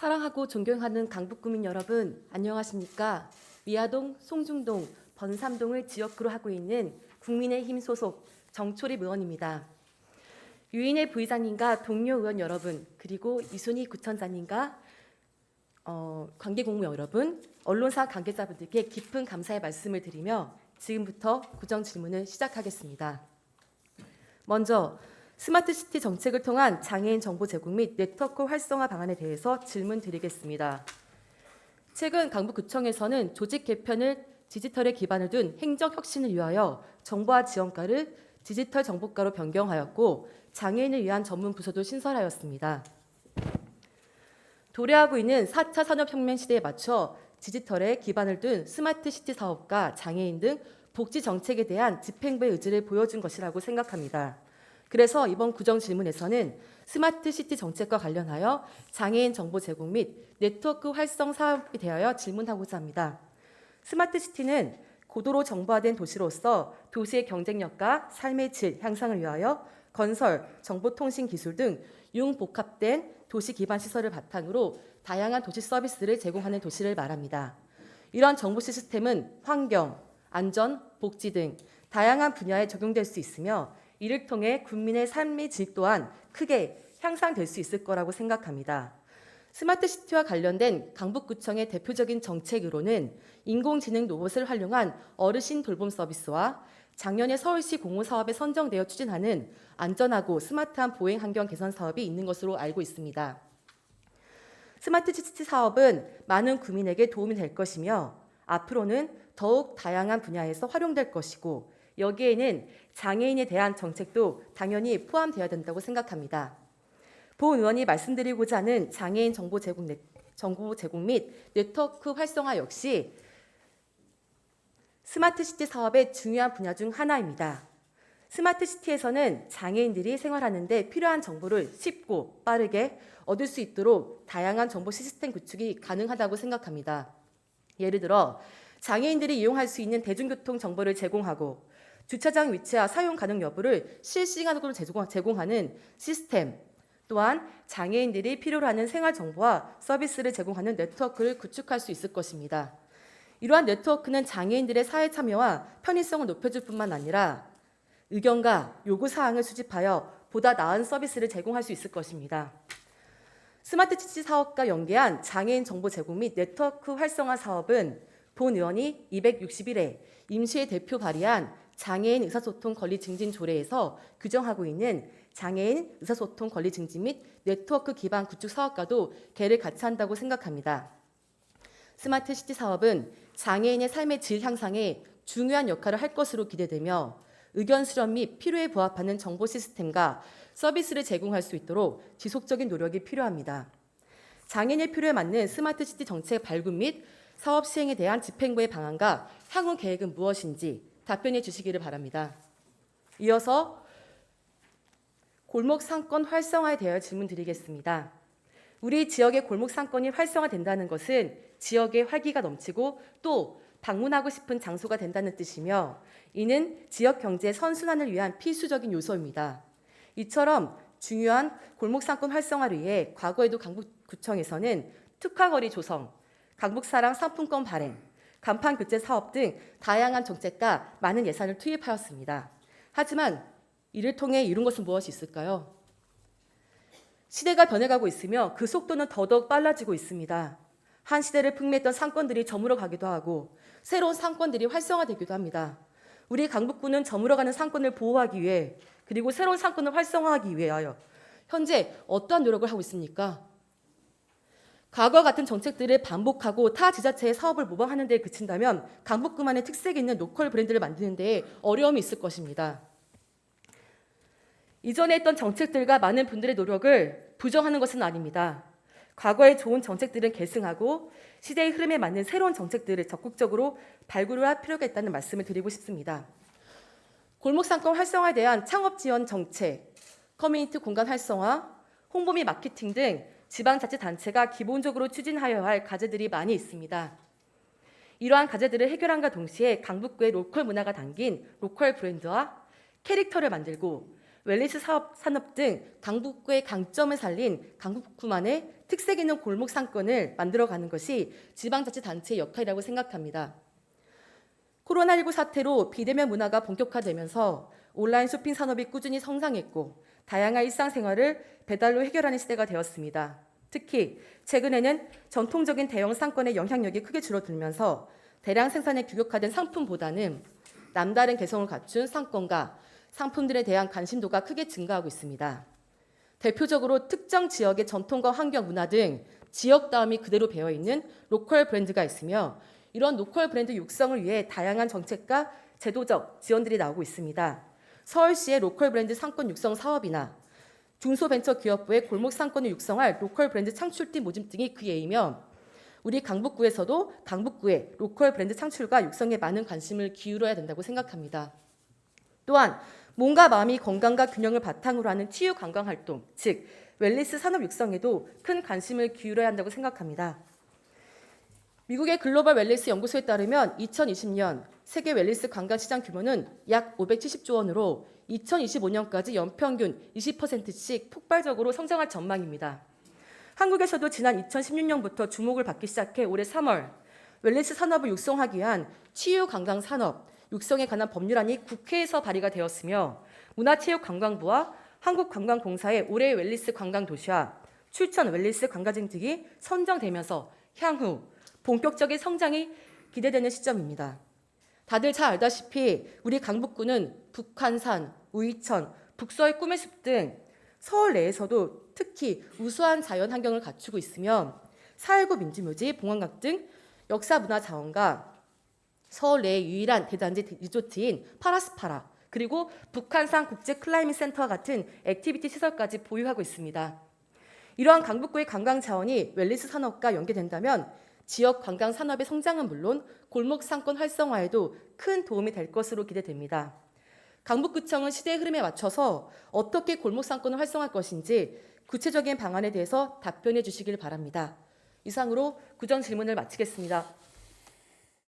사랑하고 존경하는 강북구민 여러분, 안녕하십니까? 미아동, 송중동, 번삼동을 지역구로 하고 있는 국민의힘 소속 정초립 의원입니다. 유인혜 부의장님과 동료 의원 여러분, 그리고 이순희 구청장님과 관계공무 여러분, 언론사 관계자분들께 깊은 감사의 말씀을 드리며 지금부터 구정 질문을 시작하겠습니다. 먼저 스마트시티 정책을 통한 장애인 정보 제공 및 네트워크 활성화 방안에 대해서 질문 드리겠습니다. 최근 강북구청에서는 조직 개편을 디지털에 기반을 둔 행정 혁신을 위하여 정보화 지원과를 디지털 정보과로 변경하였고 장애인을 위한 전문 부서도 신설하였습니다. 도래하고 있는 4차 산업혁명 시대에 맞춰 디지털에 기반을 둔 스마트시티 사업과 장애인 등 복지 정책에 대한 집행부의 의지를 보여준 것이라고 생각합니다. 그래서 이번 구정 질문에서는 스마트시티 정책과 관련하여 장애인 정보 제공 및 네트워크 활성 사업에 대하여 질문하고자 합니다. 스마트시티는 고도로 정보화된 도시로서 도시의 경쟁력과 삶의 질 향상을 위하여 건설, 정보통신 기술 등 융복합된 도시 기반 시설을 바탕으로 다양한 도시 서비스를 제공하는 도시를 말합니다. 이러한 정보 시스템은 환경, 안전, 복지 등 다양한 분야에 적용될 수 있으며 이를 통해 국민의 삶의 질 또한 크게 향상될 수 있을 거라고 생각합니다. 스마트시티와 관련된 강북구청의 대표적인 정책으로는 인공지능 로봇을 활용한 어르신 돌봄 서비스와 작년에 서울시 공모사업에 선정되어 추진하는 안전하고 스마트한 보행 환경 개선 사업이 있는 것으로 알고 있습니다. 스마트시티 사업은 많은 구민에게 도움이 될 것이며 앞으로는 더욱 다양한 분야에서 활용될 것이고 여기에는 장애인에 대한 정책도 당연히 포함되어야 된다고 생각합니다. 본 의원이 말씀드리고자 하는 장애인 정보 제공 및 네트워크 활성화 역시 스마트시티 사업의 중요한 분야 중 하나입니다. 스마트시티에서는 장애인들이 생활하는 데 필요한 정보를 쉽고 빠르게 얻을 수 있도록 다양한 정보 시스템 구축이 가능하다고 생각합니다. 예를 들어 장애인들이 이용할 수 있는 대중교통 정보를 제공하고 주차장 위치와 사용 가능 여부를 실시간으로 제공하는 시스템, 또한 장애인들이 필요로 하는 생활 정보와 서비스를 제공하는 네트워크를 구축할 수 있을 것입니다. 이러한 네트워크는 장애인들의 사회 참여와 편의성을 높여줄 뿐만 아니라 의견과 요구사항을 수집하여 보다 나은 서비스를 제공할 수 있을 것입니다. 스마트시티 사업과 연계한 장애인 정보 제공 및 네트워크 활성화 사업은 본 의원이 261회 임시회 대표 발의한 장애인 의사소통 권리 증진 조례에서 규정하고 있는 장애인 의사소통 권리 증진 및 네트워크 기반 구축 사업과도 개를 같이 한다고 생각합니다. 스마트시티 사업은 장애인의 삶의 질 향상에 중요한 역할을 할 것으로 기대되며 의견 수렴 및 필요에 부합하는 정보 시스템과 서비스를 제공할 수 있도록 지속적인 노력이 필요합니다. 장애인의 필요에 맞는 스마트시티 정책 발굴 및 사업 시행에 대한 집행부의 방안과 향후 계획은 무엇인지 답변해 주시기를 바랍니다. 이어서 골목 상권 활성화에 대하여 질문드리겠습니다. 우리 지역의 골목 상권이 활성화된다는 것은 지역에 활기가 넘치고 또 방문하고 싶은 장소가 된다는 뜻이며 이는 지역 경제 선순환을 위한 필수적인 요소입니다. 이처럼 중요한 골목 상권 활성화를 위해 과거에도 강북구청에서는 특화거리 조성, 강북사랑 상품권 발행, 간판 교체 사업 등 다양한 정책과 많은 예산을 투입하였습니다. 하지만 이를 통해 이룬 것은 무엇이 있을까요? 시대가 변해가고 있으며 그 속도는 더더욱 빨라지고 있습니다. 한 시대를 풍미했던 상권들이 저물어 가기도 하고 새로운 상권들이 활성화되기도 합니다. 우리 강북구는 저물어가는 상권을 보호하기 위해 그리고 새로운 상권을 활성화하기 위하여 현재 어떠한 노력을 하고 있습니까? 과거와 같은 정책들을 반복하고 타 지자체의 사업을 모방하는 데 그친다면 강북구만의 특색 있는 로컬 브랜드를 만드는 데 어려움이 있을 것입니다. 이전에 했던 정책들과 많은 분들의 노력을 부정하는 것은 아닙니다. 과거의 좋은 정책들은 계승하고 시대의 흐름에 맞는 새로운 정책들을 적극적으로 발굴을 할 필요가 있다는 말씀을 드리고 싶습니다. 골목상권 활성화에 대한 창업 지원 정책, 커뮤니티 공간 활성화, 홍보 및 마케팅 등 지방자치단체가 기본적으로 추진하여야 할 과제들이 많이 있습니다. 이러한 과제들을 해결함과 동시에 강북구의 로컬 문화가 담긴 로컬 브랜드와 캐릭터를 만들고 웰니스 산업 등 강북구의 강점을 살린 강북구만의 특색 있는 골목 상권을 만들어가는 것이 지방자치단체의 역할이라고 생각합니다. 코로나19 사태로 비대면 문화가 본격화되면서 온라인 쇼핑 산업이 꾸준히 성장했고 다양한 일상생활을 배달로 해결하는 시대가 되었습니다. 특히 최근에는 전통적인 대형 상권의 영향력이 크게 줄어들면서 대량 생산에 규격화된 상품보다는 남다른 개성을 갖춘 상권과 상품들에 대한 관심도가 크게 증가하고 있습니다. 대표적으로 특정 지역의 전통과 환경, 문화 등 지역다움이 그대로 배어있는 로컬 브랜드가 있으며 이런 로컬 브랜드 육성을 위해 다양한 정책과 제도적 지원들이 나오고 있습니다. 서울시의 로컬 브랜드 상권 육성 사업이나 중소벤처기업부의 골목 상권을 육성할 로컬 브랜드 창출팀 모집 등이 그 예이며 우리 강북구에서도 강북구의 로컬 브랜드 창출과 육성에 많은 관심을 기울여야 된다고 생각합니다. 또한 몸과 마음이 건강과 균형을 바탕으로 하는 치유 관광 활동, 즉 웰니스 산업 육성에도 큰 관심을 기울여야 한다고 생각합니다. 미국의 글로벌 웰니스 연구소에 따르면 2020년 세계 웰니스 관광 시장 규모는 약 570조 원으로 2025년까지 연평균 20%씩 폭발적으로 성장할 전망입니다. 한국에서도 지난 2016년부터 주목을 받기 시작해 올해 3월 웰니스 산업을 육성하기 위한 치유 관광 산업 육성에 관한 법률안이 국회에서 발의가 되었으며 문화체육관광부와 한국관광공사의 올해의 웰니스 관광 도시와 출천 웰니스 관광지 등이 선정되면서 향후 본격적인 성장이 기대되는 시점입니다. 다들 잘 알다시피 우리 강북구는 북한산, 우이천, 북서의 꿈의 숲 등 서울 내에서도 특히 우수한 자연 환경을 갖추고 있으며 4.19 민주묘지, 봉황각 등 역사문화자원과 서울 내의 유일한 대단지 리조트인 파라스파라 그리고 북한산 국제 클라이밍 센터와 같은 액티비티 시설까지 보유하고 있습니다. 이러한 강북구의 관광 자원이 웰니스 산업과 연계된다면 지역 관광 산업의 성장은 물론 골목 상권 활성화에도 큰 도움이 될 것으로 기대됩니다. 강북구청은 시대의 흐름에 맞춰서 어떻게 골목 상권을 활성화할 것인지 구체적인 방안에 대해서 답변해 주시길 바랍니다. 이상으로 구정 질문을 마치겠습니다.